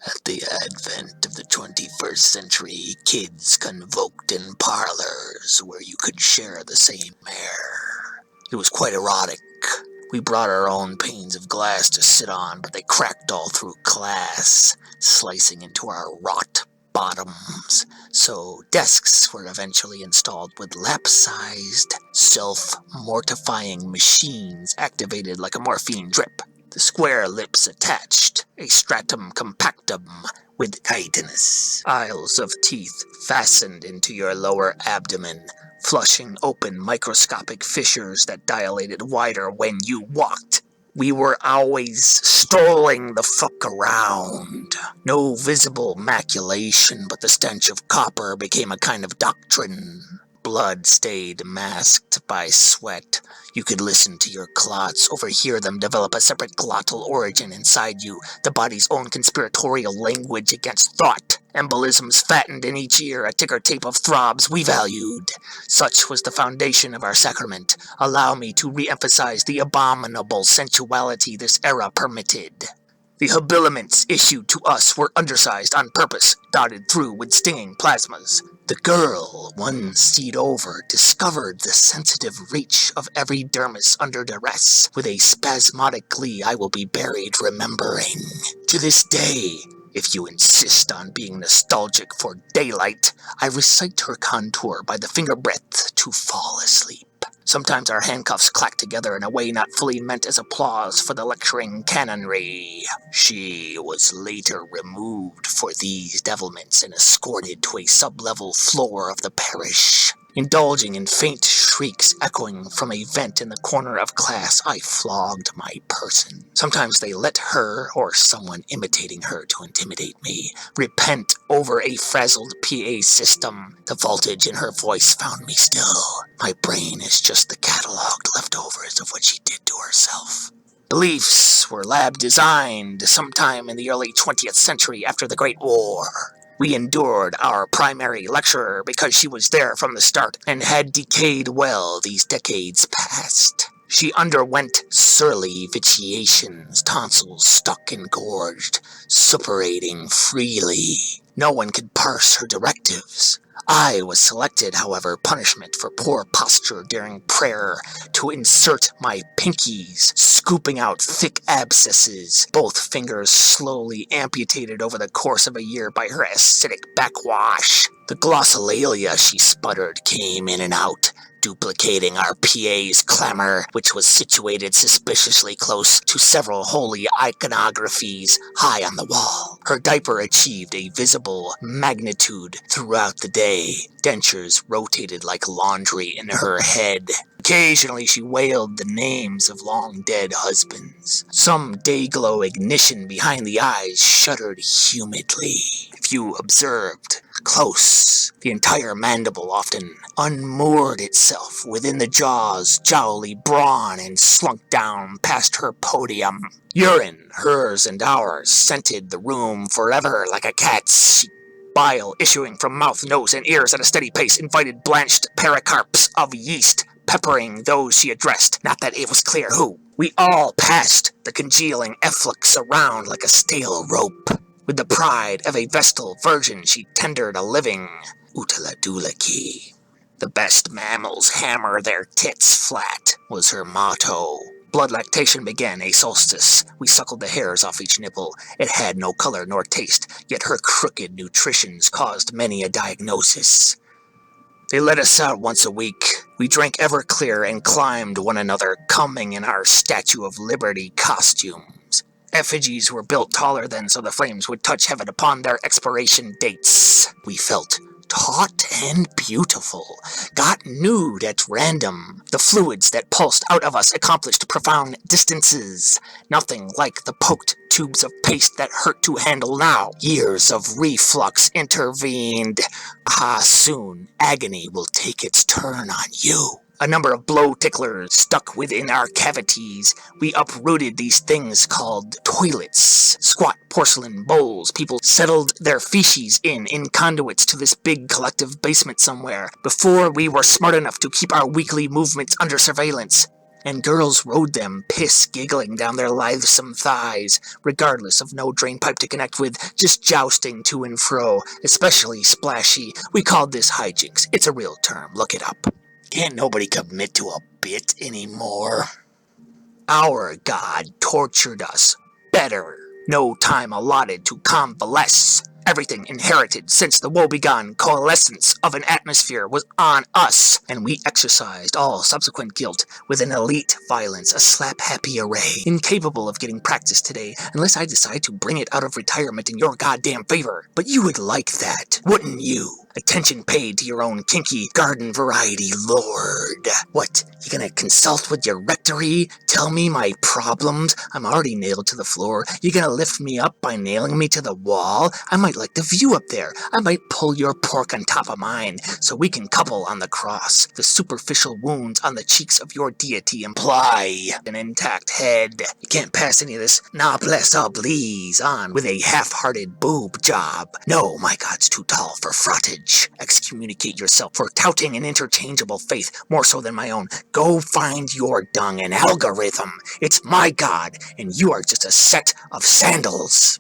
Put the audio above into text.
At the advent of the 21st century, kids convoked in parlors where you could share the same air. It was quite erotic. We brought our own panes of glass to sit on, but they cracked all through class, slicing into our wrought bottoms. So desks were eventually installed with lap-sized, self-mortifying machines activated like a morphine drip. The square lips attached, a stratum compactum with chitinous aisles of teeth fastened into your lower abdomen, flushing open microscopic fissures that dilated wider when you walked. We were always strolling the fuck around. No visible maculation, but the stench of copper became a kind of doctrine. Blood stayed masked by sweat. You could listen to your clots, overhear them develop a separate glottal origin inside you, the body's own conspiratorial language against thought. Embolisms fattened in each ear, a ticker tape of throbs we valued. Such was the foundation of our sacrament. Allow me to re-emphasize the abominable sensuality this era permitted. The habiliments issued to us were undersized on purpose, dotted through with stinging plasmas. The girl, one seat over, discovered the sensitive reach of every dermis under duress. With a spasmodic glee I will be buried remembering. To this day, if you insist on being nostalgic for daylight, I recite her contour by the finger breadth to fall asleep. Sometimes our handcuffs clack together in a way not fully meant as applause for the lecturing canonry. She was later removed for these devilments and escorted to a sub-level floor of the parish. Indulging in faint shrieks echoing from a vent in the corner of class, I flogged my person. Sometimes they let her, or someone imitating her to intimidate me, repent over a frazzled PA system. The voltage in her voice found me still. My brain is just the cataloged leftovers of what she did to herself. Beliefs were lab-designed sometime in the early 20th century after the Great War. We endured our primary lecturer because she was there from the start and had decayed well these decades past. She underwent surly vitiations, tonsils stuck and gorged, suppurating freely. No one could parse her directives. I was selected, however, punishment for poor posture during prayer, to insert my pinkies, scooping out thick abscesses, both fingers slowly amputated over the course of a year by her acidic backwash. The glossolalia she sputtered came in and out, duplicating our PA's clamor, which was situated suspiciously close to several holy iconographies high on the wall. Her diaper achieved a visible magnitude throughout the day. Dentures rotated like laundry in her head. Occasionally she wailed the names of long-dead husbands. Some day-glow ignition behind the eyes shuddered humidly. If you observed close, the entire mandible often unmoored itself within the jaw's jowly brawn and slunk down past her podium. Urine, hers and ours, scented the room forever like a cat's. Bile issuing from mouth, nose, and ears at a steady pace invited blanched pericarps of yeast, peppering those she addressed, not that it was clear who. We all passed the congealing efflux around like a stale rope. With the pride of a Vestal virgin, she tendered a living Utaladulaki. The best mammals hammer their tits flat, was her motto. Blood lactation began a solstice. We suckled the hairs off each nipple. It had no color nor taste, yet her crooked nutritions caused many a diagnosis. They let us out once a week. We drank Everclear and climbed one another, coming in our Statue of Liberty costumes. Effigies were built taller than so the flames would touch heaven upon their expiration dates. We felt taut and beautiful, got nude at random. The fluids that pulsed out of us accomplished profound distances. Nothing like the poked tubes of paste that hurt to handle now. Years of reflux intervened. Soon agony will take its turn on you. A number of blow ticklers stuck within our cavities. We uprooted these things called toilets, squat porcelain bowls people settled their feces in conduits to this big collective basement somewhere, before we were smart enough to keep our weekly movements under surveillance. And girls rode them, piss-giggling down their lithesome thighs, regardless of no drain pipe to connect with, just jousting to and fro, especially splashy. We called this hijinks. It's a real term. Look it up. Can't nobody commit to a bit anymore. Our God tortured us. Better. No time allotted to convalesce. Everything inherited since the woebegone coalescence of an atmosphere was on us, and we exercised all subsequent guilt with an elite violence, a slap-happy array, incapable of getting practice today unless I decide to bring it out of retirement in your goddamn favor. But you would like that, wouldn't you? Attention paid to your own kinky, garden variety lord. What, you gonna consult with your rectory? Tell me my problems? I'm already nailed to the floor. You gonna lift me up by nailing me to the wall? I might like the view up there. I might pull your pork on top of mine, so we can couple on the cross. The superficial wounds on the cheeks of your deity imply an intact head. You can't pass any of this noblesse oblige on with a half-hearted boob job. No, my God's too tall for frottage. Excommunicate yourself for touting an interchangeable faith more so than my own. Go find your dung and algorithm. It's my God, and you are just a set of sandals.